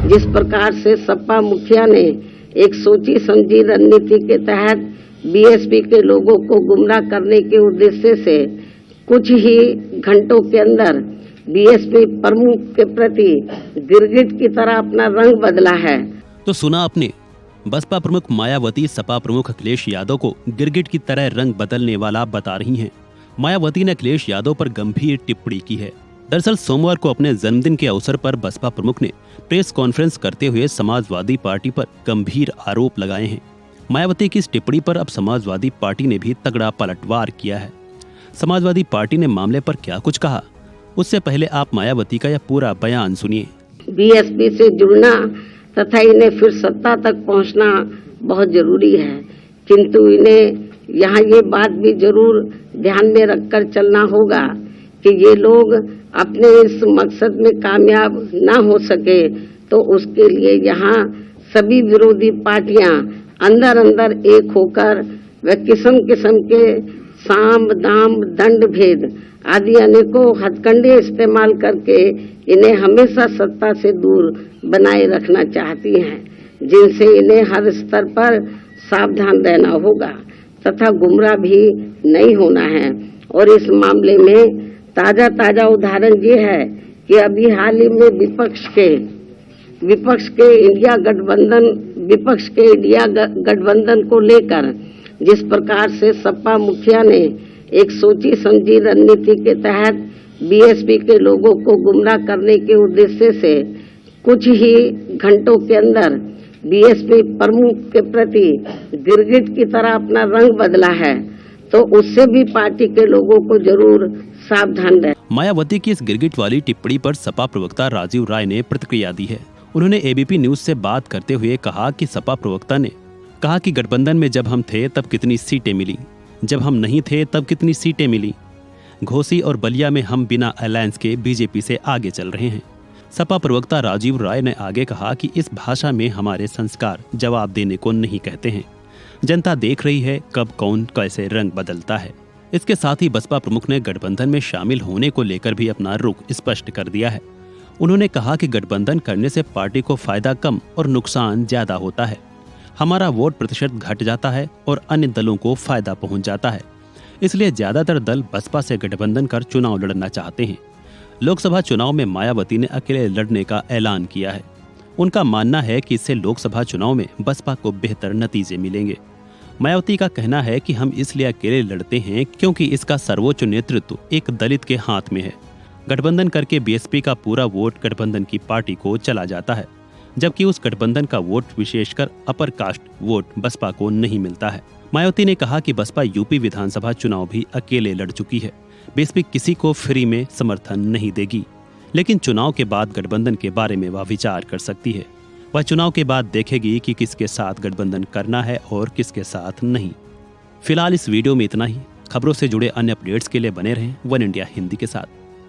जिस प्रकार से सपा मुखिया ने एक सोची समझी रणनीति के तहत बीएसपी के लोगों को गुमराह करने के उद्देश्य से कुछ ही घंटों के अंदर बीएसपी प्रमुख के प्रति गिरगिट की तरह अपना रंग बदला है। तो सुना आपने, बसपा प्रमुख मायावती सपा प्रमुख अखिलेश यादव को गिरगिट की तरह रंग बदलने वाला बता रही हैं। मायावती ने अखिलेश यादव पर गंभीर टिप्पणी की है। दरअसल सोमवार को अपने जन्मदिन के अवसर पर बसपा प्रमुख ने प्रेस कॉन्फ्रेंस करते हुए समाजवादी पार्टी पर गंभीर आरोप लगाए हैं। मायावती की इस टिप्पणी पर अब समाजवादी पार्टी ने भी तगड़ा पलटवार किया है। समाजवादी पार्टी ने मामले पर क्या कुछ कहा, उससे पहले आप मायावती का यह पूरा बयान सुनिए। बीएसपी से जुड़ना तथा इन्हें फिर सत्ता तक पहुंचना बहुत जरूरी है, किंतु इन्हें यहाँ ये बात भी जरूर ध्यान में रखकर चलना होगा कि ये लोग अपने इस मकसद में कामयाब न हो सके तो उसके लिए यहाँ सभी विरोधी पार्टियां अंदर अंदर एक होकर व किस्म किस्म के साम दाम दंड भेद आदि अनेकों हथकंडे इस्तेमाल करके इन्हें हमेशा सत्ता से दूर बनाए रखना चाहती हैं, जिनसे इन्हें हर स्तर पर सावधान रहना होगा तथा गुमराह भी नहीं होना है। और इस मामले में ताजा उदाहरण ये है कि अभी हाल ही में विपक्ष के इंडिया गठबंधन को लेकर जिस प्रकार से सपा मुखिया ने एक सोची समझी रणनीति के तहत बीएसपी के लोगों को गुमराह करने के उद्देश्य से कुछ ही घंटों के अंदर बीएसपी प्रमुख के प्रति गिरगिट की तरह अपना रंग बदला है, तो उससे भी पार्टी के लोगों को जरूर सावधान रहे। मायावती की इस गिरगिट वाली टिप्पणी पर सपा प्रवक्ता राजीव राय ने प्रतिक्रिया दी है। उन्होंने एबीपी न्यूज से बात करते हुए कहा कि सपा प्रवक्ता ने कहा कि गठबंधन में जब हम थे तब कितनी सीटें मिली, जब हम नहीं थे तब कितनी सीटें मिली। घोसी और बलिया में हम बिना अलायंस के बीजेपी से आगे चल रहे हैं। सपा प्रवक्ता राजीव राय ने आगे कहा कि इस भाषा में हमारे संस्कार जवाब देने को नहीं कहते हैं। जनता देख रही है कब कौन कैसे रंग बदलता है। इसके साथ ही बसपा प्रमुख ने गठबंधन में शामिल होने को लेकर भी अपना रुख स्पष्ट कर दिया है। उन्होंने कहा कि गठबंधन करने से पार्टी को फायदा कम और नुकसान ज्यादा होता है। हमारा वोट प्रतिशत घट जाता है और अन्य दलों को फायदा पहुंच जाता है। इसलिए ज्यादातर दल बसपा से गठबंधन कर चुनाव लड़ना चाहते हैं। लोकसभा चुनाव में मायावती ने अकेले लड़ने का ऐलान किया है। उनका मानना है कि इससे लोकसभा चुनाव में बसपा को बेहतर नतीजे मिलेंगे। मायावती का कहना है कि हम इसलिए अकेले लड़ते हैं क्योंकि इसका सर्वोच्च नेतृत्व एक दलित के हाथ में है। गठबंधन करके बीएसपी का पूरा वोट गठबंधन की पार्टी को चला जाता है, जबकि उस गठबंधन का वोट विशेषकर अपर कास्ट वोट बसपा को नहीं मिलता है। मायावती ने कहा कि बसपा यूपी विधानसभा चुनाव भी अकेले लड़ चुकी है। बीएसपी किसी को फ्री में समर्थन नहीं देगी, लेकिन चुनाव के बाद गठबंधन के बारे में वह विचार कर सकती है। वह चुनाव के बाद देखेगी कि किसके साथ गठबंधन करना है और किसके साथ नहीं। फिलहाल इस वीडियो में इतना ही। खबरों से जुड़े अन्य अपडेट्स के लिए बने रहें वन इंडिया हिंदी के साथ।